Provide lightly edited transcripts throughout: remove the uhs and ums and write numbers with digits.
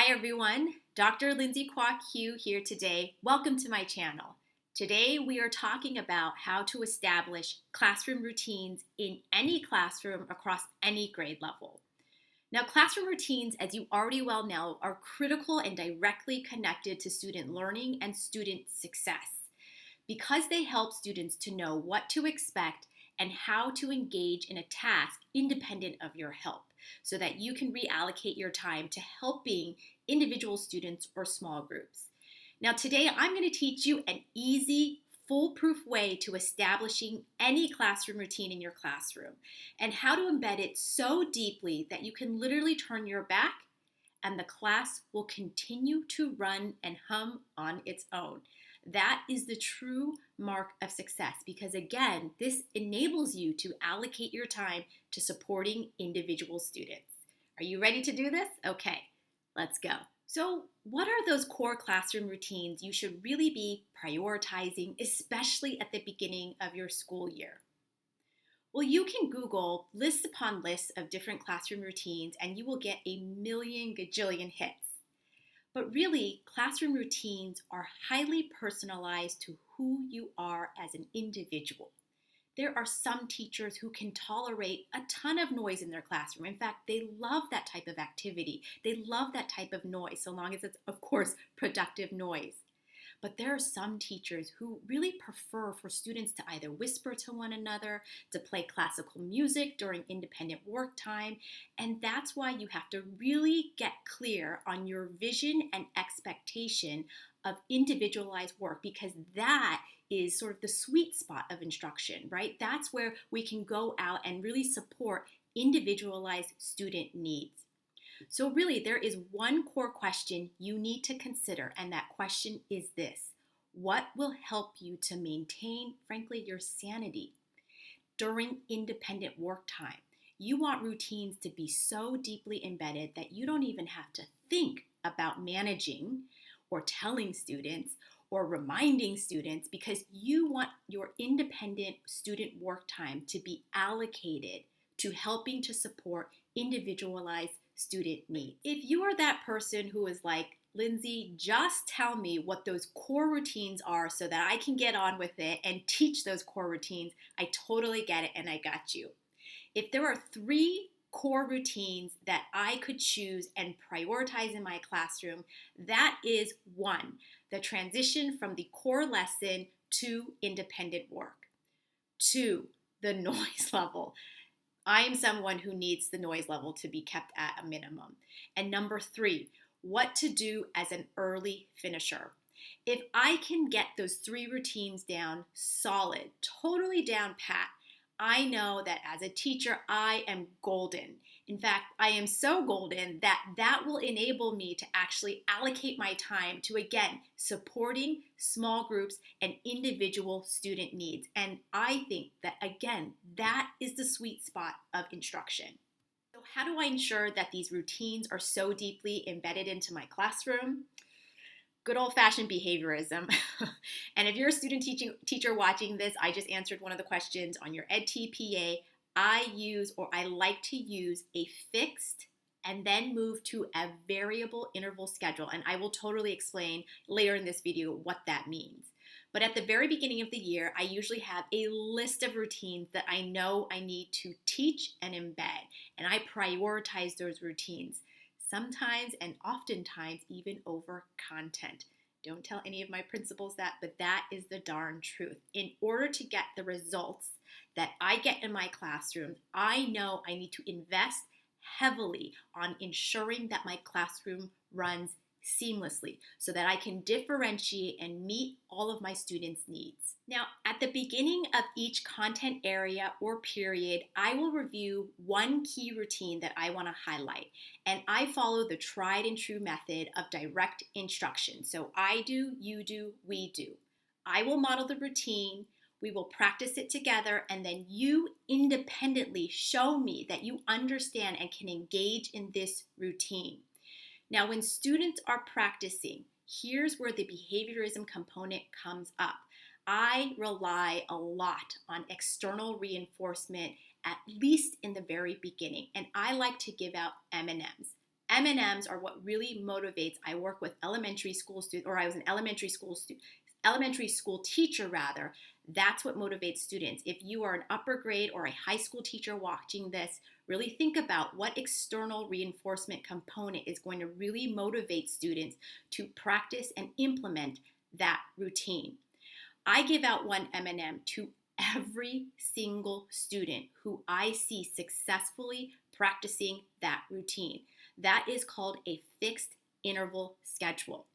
Hi everyone, Dr. Lindsay Kwok Hugh here today. Welcome to my channel. Today we are talking about how to establish classroom routines in any classroom across any grade level. Now, classroom routines, as you already well know, are critical and directly connected to student learning and student success because they help students to know what to expect and how to engage in a task independent of your help, so that you can reallocate your time to helping individual students or small groups. Now today I'm going to teach you an easy, foolproof way to establishing any classroom routine in your classroom and how to embed it so deeply that you can literally turn your back and the class will continue to run and hum on its own. That is the true mark of success because, again, this enables you to allocate your time to supporting individual students. Are you ready to do this? Okay, let's go. So, what are those core classroom routines you should really be prioritizing, especially at the beginning of your school year? Well, you can Google lists upon lists of different classroom routines and you will get a million gajillion hits. But really, classroom routines are highly personalized to who you are as an individual. There are some teachers who can tolerate a ton of noise in their classroom. In fact, they love that type of activity. They love that type of noise, so long as it's, of course, productive noise. But there are some teachers who really prefer for students to either whisper to one another, to play classical music during independent work time, and that's why you have to really get clear on your vision and expectation of individualized work, because that is sort of the sweet spot of instruction, right? That's where we can go out and really support individualized student needs. So really, there is one core question you need to consider, and that question is this: what will help you to maintain, frankly, your sanity during independent work time? You want routines to be so deeply embedded that you don't even have to think about managing or telling students or reminding students, because you want your independent student work time to be allocated to helping to support individualized student needs. If you are that person who is like, Lindsay, just tell me what those core routines are so that I can get on with it and teach those core routines, I totally get it and I got you. If there are 3 core routines that I could choose and prioritize in my classroom, that is 1, the transition from the core lesson to independent work. 2, the noise level. I am someone who needs the noise level to be kept at a minimum. And number 3, what to do as an early finisher. If I can get those 3 routines down solid, totally down pat, I know that as a teacher, I am golden. In fact, I am so golden that will enable me to actually allocate my time to, again, supporting small groups and individual student needs. And I think that, again, that is the sweet spot of instruction. So how do I ensure that these routines are so deeply embedded into my classroom? Good old-fashioned behaviorism. And if you're a student teacher watching this, I just answered one of the questions on your edTPA. I like to use a fixed and then move to a variable interval schedule. And I will totally explain later in this video what that means. But at the very beginning of the year, I usually have a list of routines that I know I need to teach and embed. And I prioritize those routines, sometimes and oftentimes even over content. Don't tell any of my principals that, but that is the darn truth. In order to get the results that I get in my classroom, I know I need to invest heavily on ensuring that my classroom runs seamlessly so that I can differentiate and meet all of my students' needs. Now, at the beginning of each content area or period, I will review one key routine that I want to highlight, and I follow the tried and true method of direct instruction. So I do, you do, we do. I will model the routine, we will practice it together, and then you independently show me that you understand and can engage in this routine. Now, when students are practicing, here's where the behaviorism component comes up. I rely a lot on external reinforcement, at least in the very beginning, and I like to give out M&Ms. M&Ms are what really motivates. I work with elementary school students, or I was an elementary school teacher rather. That's what motivates students. If you are an upper grade or a high school teacher watching this, really think about what external reinforcement component is going to really motivate students to practice and implement that routine. I give out one M&M to every single student who I see successfully practicing that routine. That is called a fixed interval schedule.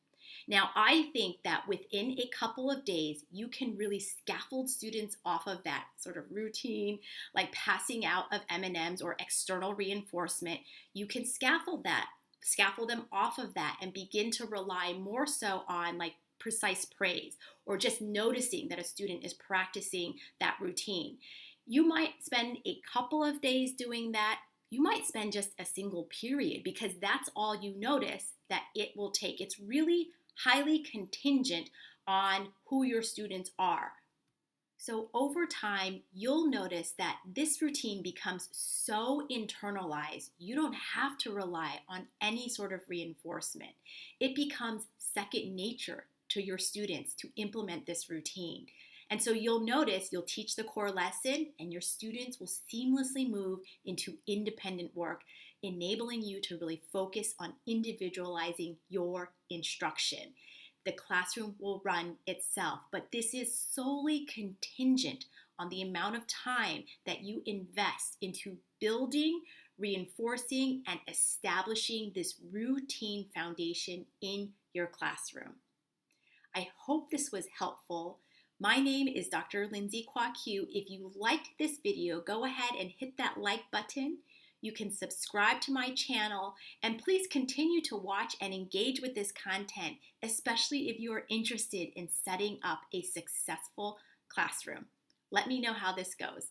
Now, I think that within a couple of days, you can really scaffold students off of that sort of routine, like passing out of M&Ms or external reinforcement. You can scaffold them off of that and begin to rely more so on like precise praise or just noticing that a student is practicing that routine. You might spend a couple of days doing that. You might spend just a single period because that's all you notice that it will take. It's really highly contingent on who your students are. So over time, you'll notice that this routine becomes so internalized, you don't have to rely on any sort of reinforcement. It becomes second nature to your students to implement this routine. And so you'll notice you'll teach the core lesson and your students will seamlessly move into independent work, enabling you to really focus on individualizing your instruction. The classroom will run itself, but this is solely contingent on the amount of time that you invest into building, reinforcing, and establishing this routine foundation in your classroom. I hope this was helpful. My name is Dr. Lindsay Kwok-Hugh. If you liked this video, go ahead and hit that like button. You can subscribe to my channel, and please continue to watch and engage with this content, especially if you are interested in setting up a successful classroom. Let me know how this goes.